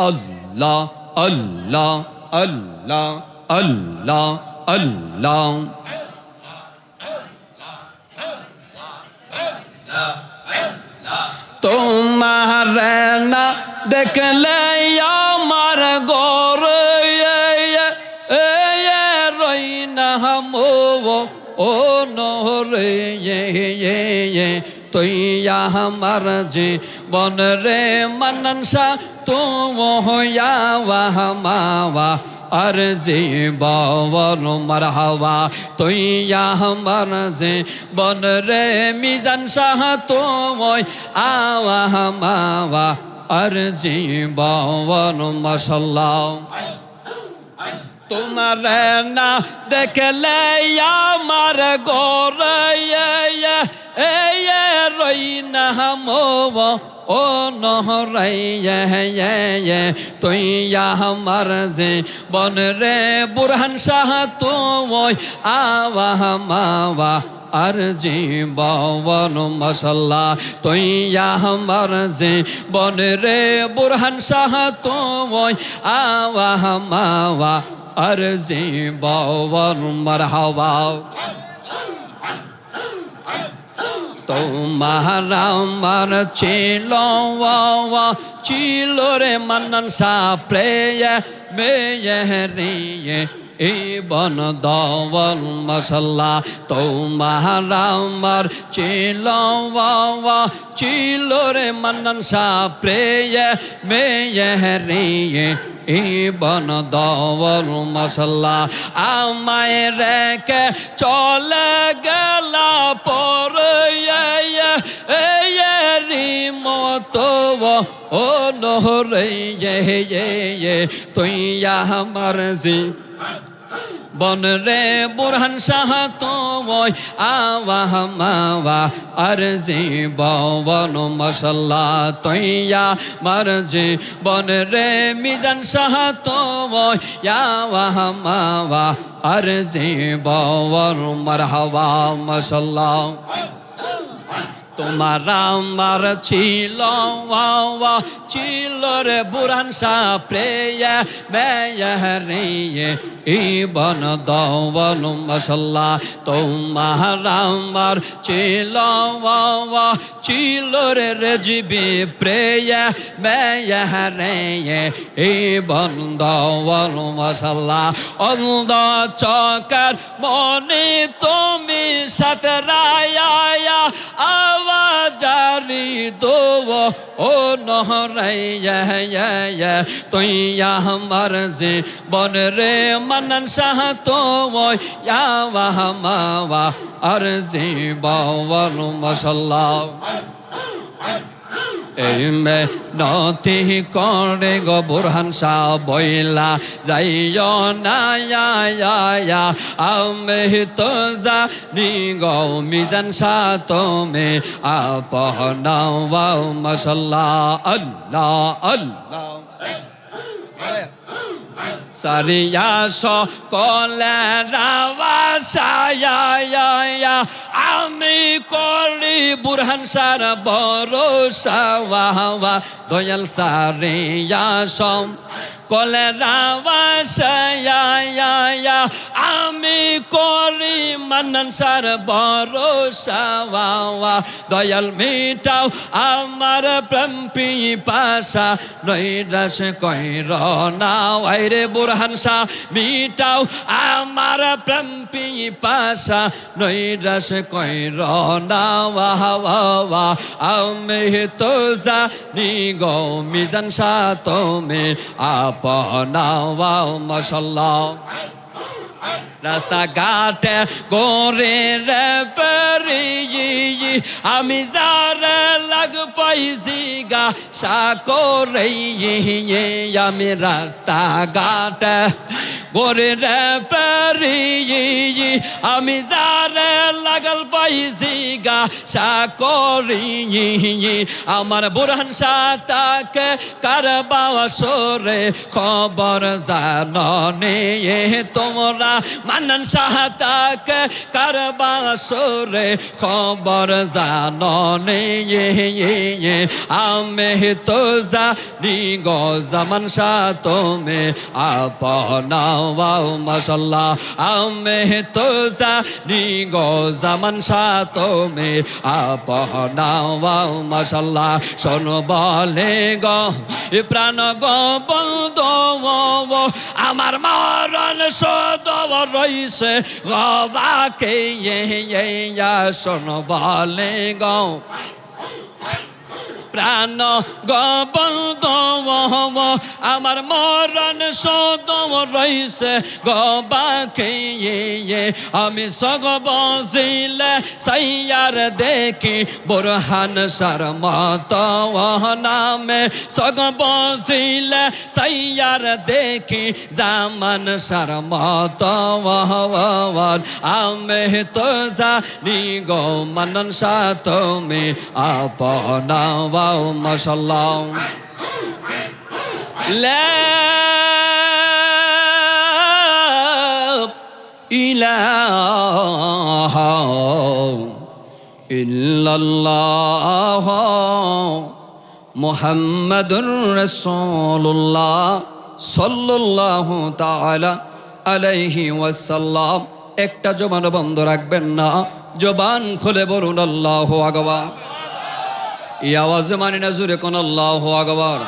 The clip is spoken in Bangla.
আল্লাহ আল্লাহ আল্লাহ আল্লাহ আল্লাহ তোমার না দেখলে আমার গরে রই না ও নহরে তুই আমার যে বন রে মনসা তুম হইয়া মাওয়া আর যে বাবন মারহাবা তুই আমার যে বন রে মিজান শাহ তুময় আওয়া মাওয়া আর যে বাবন মাশাল্লাহ তোমার না দেখলে আমার গরে রই না ও নহরাই তুই আমার যে বন রে বুরহান শাহ তুময় আওয়া মাওয়া আর যে বাবন মাশাল্লাহ তুই আমার যে বন রে বুরহান শাহ তুময় আওয়া মাওয়া আর যে বাবন মারহাবা তোমার আমার ছিল রে মনন সা প্রেয় মেয়ে এই বন দওয়াল মাশাল্লাহ তোমার আমার ছিল রে মনন সা প্রেয় মেয়ে এই বন দওয়াল মাশাল্লাহ আমায় রেখে চলে গেল পরে মতো ও নহরে তুই আমার জি বন রে বুরহান শাহ তুময় আওয়া মাওয়া আর যে বাবন মাশাল্লাহ তুই আমার যে বন রে মিজান শাহ তুময় আওয়া মাওয়া আর যে বাবন মারহাবা মাশাল্লাহ তোমার আমার ছিল রে বুরহান শাহ প্রেয় মেয়ে এই বন দওয়াল মাশাল্লাহ তোমার আমার ছিল রে রেজবি প্রেয় মেয়ে এই বন দওয়াল মাশাল্লাহ অন্ধ চকার মনে তুমি সাথে রায়া আওয়াজারি দো ও নহরাই তুই আমার যে বন রে মনন শাহ তুময় আওয়া মাওয়া আর যে বাবন মাশাল্লাহ এই মে নতি করে গো বুরহান শাহ বইলা যাইও না আমি তো জানি গো মিজান শাহ তুমি আপনা মাশাল্লাহ আল্লাহ আল্লাহ সারিয়া সকলে রাওয়াশায়া আমি করি বুরহান শাহ ভরসা দয়াল সারিয়া সম কলে রাওয়াশায়া আমি করি মনন শাহ ভরসা দয়াল মিটাও আমার প্রেম পিপাসা নৈরাশ কইর না রে বুরহান শাহ মিটাও আমার প্রেম পিপাসা নৈরাশ কইর না আমি তো জানি গো মিজান শাহ তুমি আপনা মাশাল্লাহ রাস্তা ঘাটে গোরে রে পেরি আমি যারে লাগ পাইছি গা সাকরে আমি রাস্তা ঘাটে গোরে রে ফেরি আমি যারে লাগাল পাইছি গা সাকরি আমার বুরহান শাহ তাকে কারবা সরে খবর জাননে তোমরা মান্নান শাহ তাকে কারবা সরে খবর জাননে আমি তো জানি গো জামান শাহ তুমি আপনাও মাশাল্লাহ আমি তো জানি গো জামান শাহ তুমি আপনাও মাশাল্লাহ শোন বলে গো প্রাণ গো বন্ধু আমার মরণ শোধ রইছে গবাকে শোন বলে গো প্রাণ গোবন্ধ আমার মরণ শোধ রইছে গবাকে আমি সগ বজিলে সাইয়ার দেখি বুরহান শাহর মত নামে সগ বজিলে সাইয়ার দেখি জামান শাহর মত আমি তো জানি গো মান্নান শাহ তুমি আপনা মাশাল্লাহ লা ইলাহা ইল্লাল্লাহ মুহাম্মাদুর রাসূলুল্লাহ সাল্লাল্লাহু তাআলা আলাইহি ওয়াসাল্লাম। একটা জবান বন্ধ রাখবেন না, জবান খুলে বলুন আল্লাহু আকবার। এই আওয়াজে মানি না জুড়ে কোন আল্লাহু আকবার।